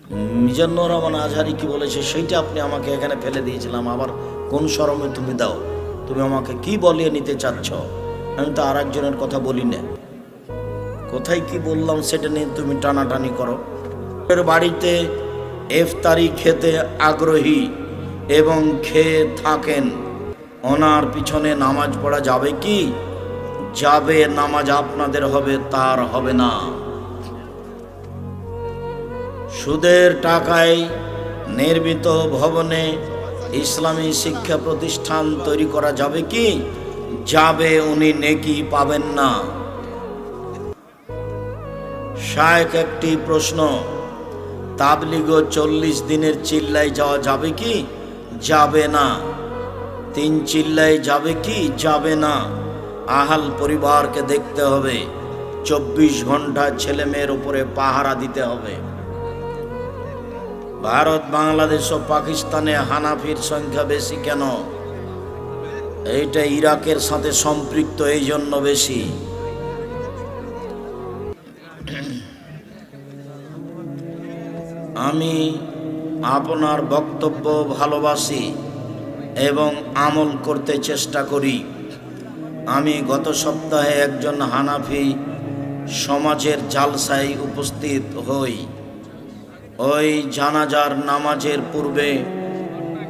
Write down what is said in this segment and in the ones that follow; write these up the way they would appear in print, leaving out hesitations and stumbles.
মিজানুর রহমান আজহারি কি বলেছে সেইটা আপনি আমাকে এখানে ফেলে দিয়েছিলাম, আবার কোন শরমে তুমি দাও? তুমি আমাকে কি বলিয়ে নিতে চাচ্ছ? আমি তো আর একজনের কথা বলি না। কোথায় কি বললাম সেটা নিয়ে তুমি টানাটানি করো। বাড়িতে ইফতারি খেতে আগ্রহী এবং খেয়ে থাকেন, ওনার পিছনে নামাজ পড়া যাবে কি? যাবে, নামাজ আপনাদের হবে, তার হবে না। সুদের টাকায় নির্মিত ভবনে ইসলামী শিক্ষা প্রতিষ্ঠান তৈরি করা যাবে কি? যাবে, উনি নেকি পাবেন না। শায়েখ একটি প্রশ্ন, তাবলিগ 40 দিনের চিল্লায় যাওয়া যাবে কি? যাবে না। 3 চিল্লায় যাবে কি? যাবে না। আহাল পরিবারকে দেখতে হবে, 24 ঘন্টা ছেলে মেয়ের উপরে পাহারা দিতে হবে। ভারত, বাংলাদেশ ও পাকিস্তানে হানাফির সংখ্যা বেশি কেন? এইটা ইরাকের সাথে সম্পৃক্ত, এই জন্য বেশি। আমি আপনার বক্তব্য ভালোবাসি এবং আমল করতে চেষ্টা করি। আমি গত সপ্তাহে একজন হানাফি সমাজের জালসায় উপস্থিত হই। ওই জানাজার নামাজের পূর্বে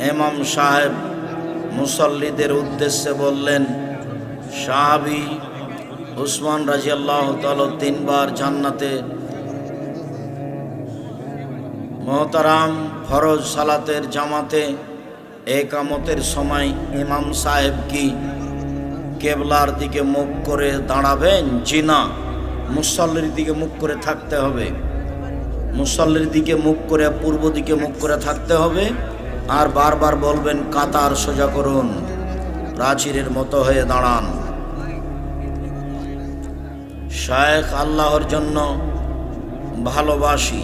ইমাম সাহেব মুসল্লিদের উদ্দেশ্যে বললেন, সাহাবী উসমান রাদিয়াল্লাহু তাআলা 3 বার জান্নাতে। মোহতারাম, ফরজ সালাতের জামাতে একামতের সময় ইমাম সাহেব কি কেবলার দিকে মুখ করে দাঁড়াবেন? জি না, মুসল্লির দিকে মুখ করে থাকতে হবে। মুসল্লির দিকে মুখ করে, পূর্ব দিকে মুখ করে থাকতে হবে। আর বারবার বলবেন, কাতার সোজা করুন, প্রাচীরের মতো হয়ে দাঁড়ান। শায়েখ, আল্লাহর জন্য ভালোবাসি।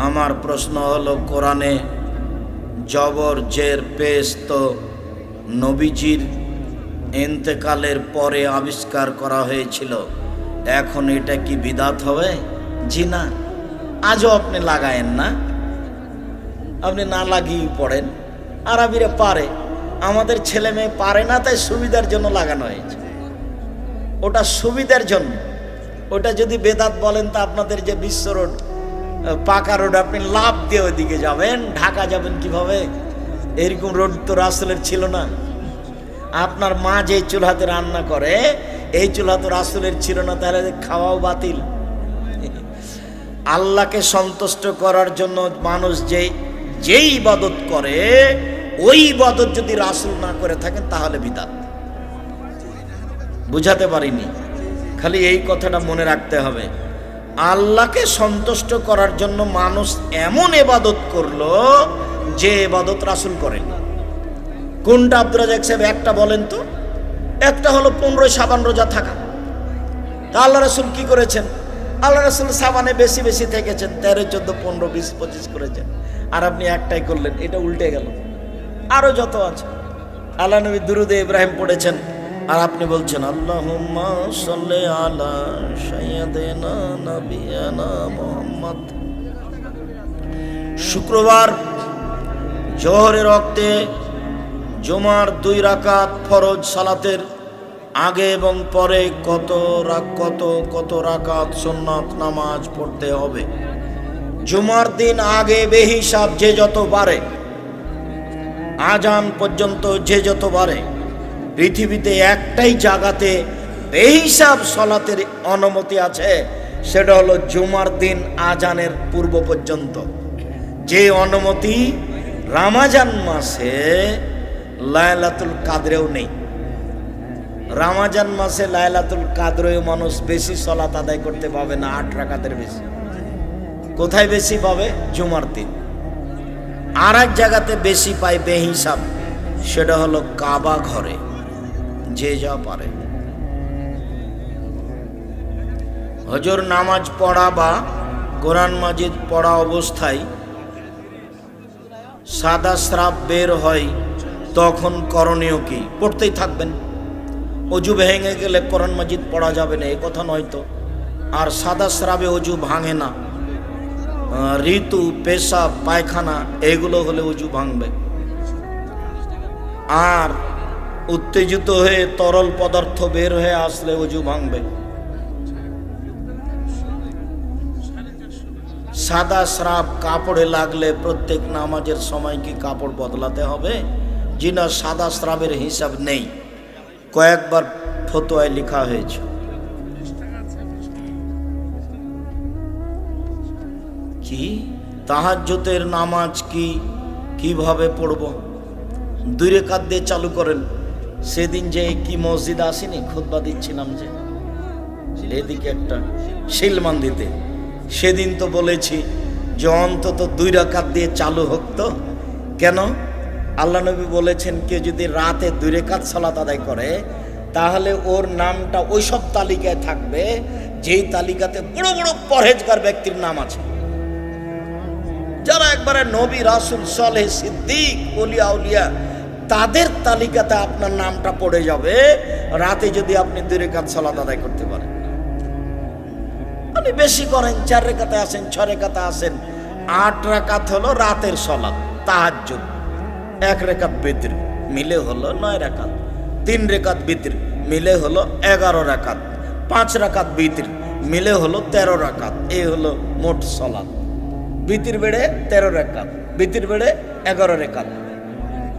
আমার প্রশ্ন হলো, কোরআনে জবর জের পেশ তো নবীজির ইন্তেকালের পরে আবিষ্কার করা হয়েছিল, এখন এটা কি বিদআত হবে? জি না। আজও আপনি লাগায়েন না, আপনি না লাগিয়ে পড়েন। আরবিরা পারে, আমাদের ছেলে মেয়ে পারে না, তাই সুবিধার জন্য লাগানো হয়েছে। ওটা সুবিধার জন্য। ওটা যদি বেদাত বলেন তা আপনাদের যে বিশ্ব রোড, পাকা রোড, আপনি লাফ দিয়ে ওইদিকে যাবেন, ঢাকা যাবেন কিভাবে? এরকম রোড তো রাসূলের ছিল না। আপনার মা যে চুলাতে রান্না করে, এই চুলা তো রাসূলের ছিল না, তাহলে খাওয়াও বাতিল। আল্লাহকে সন্তুষ্ট করার জন্য মানুষ যেই ইবাদত করে, ওই ইবাদত যদি রাসূল না করে থাকেন তাহলে বিদআত। বুঝাতে পারিনি? খালি এই কথাটা মনে রাখতে হবে। আল্লাহকে সন্তুষ্ট করার জন্য মানুষ এমন ইবাদত করলো যে ইবাদত রাসূল করেন। কোনটা আব্দুর রাজ্জাক সাহেব? একটা বলেন তো। একটা হলো 15 শাবান রোজা থাকা। তা আল্লাহ রাসূল কি করেছেন? আল্লাহ রাসূল সাবানে বেশি বেশি থেকেছেন, 13, 14, 15, 20, 25 করেছেন। আর আপনি একটাই করলেন, এটা উল্টে গেল। আরো যত আছে। আল্লাহ নবী দুরুদে ইব্রাহিম পড়েছেন, আর আপনি বলছেন আল্লাহুম্মা সাল্লি আলা সাইয়্যিদিনা নাবিয়ানা মুহাম্মদ। শুক্রবার জোহরের ওয়াক্তে জুমার 2 রাকাত ফরজ সালাতের আগে এবং পরে কত রাকাত সুন্নাত নামাজ পড়তে হবে? জুমার দিন আগে বেহিসাব যে যত পারে, আজান পর্যন্ত যে যত পারে। পৃথিবীতে একটাই জায়গাতে বেহিসাব সালাতের অনুমতি আছে, সেটা হলো জুমার দিন আজানের পূর্ব পর্যন্ত। যে অনুমতি রমজান মাসে লাইলাতুল কাদরেও নেই। রমজান মাসে লাইলাতুল কাদরেও মানুষ বেশি সালাত আদায় করতে পাবে না, 8 রাকাতের বেশি। কোথায় বেশি পাবে? জুমার দিন। আর এক জায়গাতে বেশি পায় বেহিসাব, সেটা হলো কাবা ঘরে, যে যা পারে। হজর নামাজ পড়া বা কোরআন মাজিদ পড়া অবস্থায় সাদা স্রাব বের হয়, তখন করণীয় কি? পড়তেই থাকবেন। অজু ভেঙে গেলে কোরআন মাজিদ পড়া যাবে না, এ কথা নয় তো। আর সাদা স্রাবে অজু ভাঙে না, ঋতু, পেশাব, পায়খানা এগুলো হলে ওযু ভাঙবে। আর উত্তেজিত হয়ে তরল পদার্থ বের হয়ে আসলে ওযু ভাঙবে। সাদা স্রাব কাপড়ে লাগলে প্রত্যেক নামাজের সময় কি কাপড় বদলাতে হবে? জি না, সাদা স্রাবের হিসাব নেই, কয়েকবার ফতোয়ায় লেখা হয়েছে। কি তাহাজ্জুদের নামাজ কিভাবে পড়ব? 2 রাকাত দিয়ে চালু করেন। সেদিন যে কি মসজিদ আসেনি, খুতবা দিচ্ছিলাম যে এদিকে একটা শিলমান দিতে, সেদিন তো বলেছি যে অন্তত 2 রাকাত দিয়ে চালু হোক। তো কেন? আল্লাহ নবী বলেছেন কেউ যদি রাতে 2 রাকাত সালাত আদায় করে তাহলে ওর নামটা ওই সব তালিকায় থাকবে যেই তালিকাতে বড় বড় পরহেজগার ব্যক্তির নাম আছে, যারা একবারে নবী, রাসূল, সালেহ, সিদ্দিক, ওলিয়া উলিয়া, তাদের তালিকাতে আপনার নামটা পড়ে যাবে রাতে যদি আপনি 2 রাকাত সালাত আদায় করতে পারেন। আপনি বেশি করেন, 4 রাকাতে আসেন, 6 রাকাতে আসেন, 8 রাকাত হলো রাতের সালাত তাহাজ্জুদ, 1 রাকাত বিতর মিলে হলো 9 রাকাত, 3 রাকাত বিতর মিলে হলো 11 রাকাত, 5 রাকাত বিতর মিলে হলো 13 রাকাত। এই হলো মোট সালাত। বিতর বেড়ে 13 রাকাত, বিতর বেড়ে 11 রাকাত,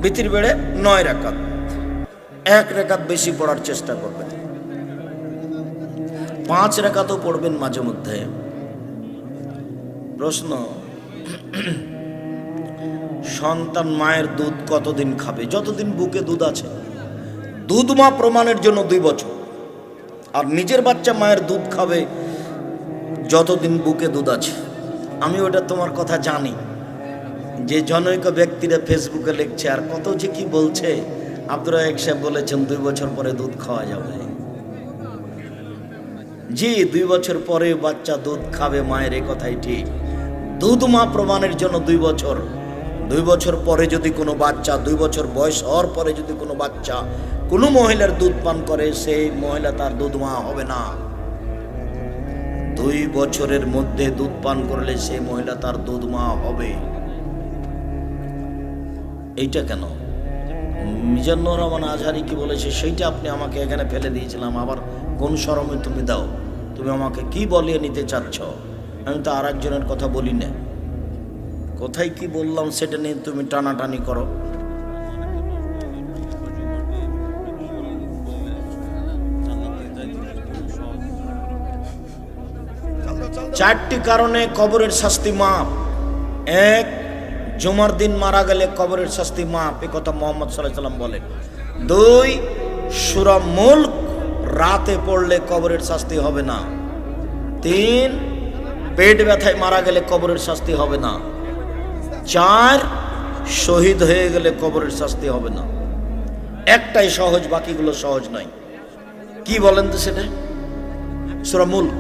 বিতর বেড়ে 9 রাকাত। 1 রাকাত বেশি পড়ার চেষ্টা করবেন, 5 রাকাতও পড়বেন মাঝে মধ্যে। প্রশ্ন, সন্তান মায়ের দুধ কতদিন খাবে? যতদিন বুকে দুধ আছে। দুধ মা প্রমাণের জন্য 2 বছর, আর নিজের বাচ্চা মায়ের দুধ খাবে যতদিন বুকে দুধ আছে। আমি ওটা তোমার কথা জানি, যে জনৈক ব্যক্তিরা ফেসবুকে লিখছে আর কত যে কি বলছে। আব্দুর রাজ্জাক সাহেব বলেছেন 2 বছর পরে দুধ খাওয়া যাবে। জি, 2 বছর পরে বাচ্চা দুধ খাবে মায়ের, এই কথাই ঠিক। দুধ মা প্রমাণের জন্য 2 বছর। 2 বছর পরে যদি কোনো বাচ্চা, 2 বছর বয়স হওয়ার পরে যদি কোনো বাচ্চা কোনো মহিলার দুধ পান করে, সেই মহিলা তার দুধ মা হবে না। 2 বছরের মধ্যে দুধ পান করলে সেই মহিলা তার দুধ মা হবে। এইটা কেন? মিজানুর রহমান আজহারি কি বলেছে সেইটা আপনি আমাকে এখানে ফেলে দিয়েছিলাম, আবার কোন শরমে তুমি দাও? তুমি আমাকে কি বলিয়ে নিতে চাচ্ছ? আমি তো আর একজনের কথা বলি না। কোথায় কি বললাম সেটা নিয়ে তুমি টানাটানি করো। চারটি কারণে কবরের শাস্তি মাপ। 1, জুমার দিন মারা গেলে কবরের শাস্তি মাপ, এ কথা মুহাম্মদ সাল্লাল্লাহু আলাইহি ওয়াসাল্লাম বলেন। 2, সূরা মুলক রাতে পড়লে কবরের শাস্তি হবে না। 3, পেট ব্যথায় মারা গেলে কবরের শাস্তি হবে না। 4, শহীদ হয়ে গেলে কবরের শাস্তি হবে না। একটাই সহজ, বাকিগুলো সহজ নয়। কি বলেন তো সেটা? সূরা মুলক।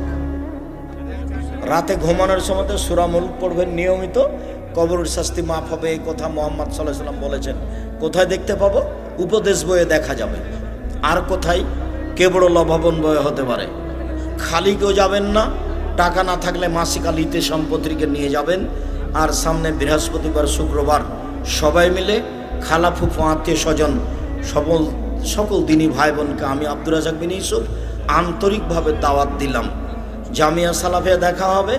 রাতে ঘুমানোর সময় সূরা মুলক পড়বেন নিয়মিত, কবরের শাস্তি মাফ হবে, এই কথা মুহাম্মদ সাল্লাল্লাহু আলাইহি ওয়াসাল্লাম বলেছেন। কোথায় দেখতে পাবো? উপদেশ বইয়ে দেখা যাবে। আর কোথায়? কে বড় লভাবন বয়ে হতে পারে। খালি কেউ যাবেন না, টাকা না থাকলে মাসিক আলিতে সম্পত্তিকে নিয়ে যাবেন। আর সামনে বৃহস্পতিবার, শুক্রবার সবাই মিলে খালা, ফুফু, আত্মীয় স্বজন, সকল দিনী ভাই বোনকে আমি আব্দুর রাজ্জাক বিন ইউসুফ আন্তরিকভাবে দাওয়াত দিলাম। জামিয়া সালাফিয়া দেখা হবে,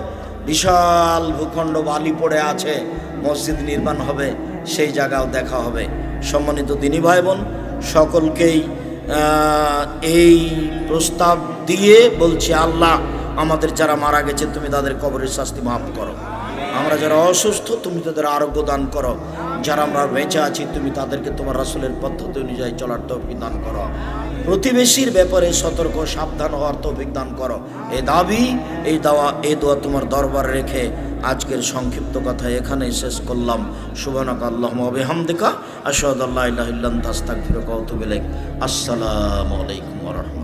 বিশাল ভূখণ্ড বালি পড়ে আছে, মসজিদ নির্মাণ হবে, সেই জায়গাও দেখা হবে। সম্মানিত দিনী ভাই বোন সকলকেই এই প্রস্তাব দিয়ে বলছি, আল্লাহ আমাদের যারা মারা গেছে তুমি তাদের কবরের শাস্তি মাফ করো। আমরা যারা অসুস্থ তুমি তাদের আরোগ্য দান করো। যারা আমরা বেঁচে আছি তুমি তাদেরকে তোমার রাসূলের পদ্ধতি অনুযায়ী চলার তৌফিক দান করো। প্রতিবেশীর ব্যাপারে সতর্ক সাবধান হওয়ার তৌফিক দান করো। এই দাবি, এই দোয়া তোমার দরবারে রেখে আজকের সংক্ষিপ্ত কথা এখানেই শেষ করলাম। সুবহানাকা আল্লাহুম্মা ওয়া বিহামদিকা আশহাদু আল্লা ইলাহা ইল্লা আনতা আস্তাগফিরুকা ওয়া আতুবু ইলাইক। আসসালামু আলাইকুম ওয়া রাহমাতুল্লাহ।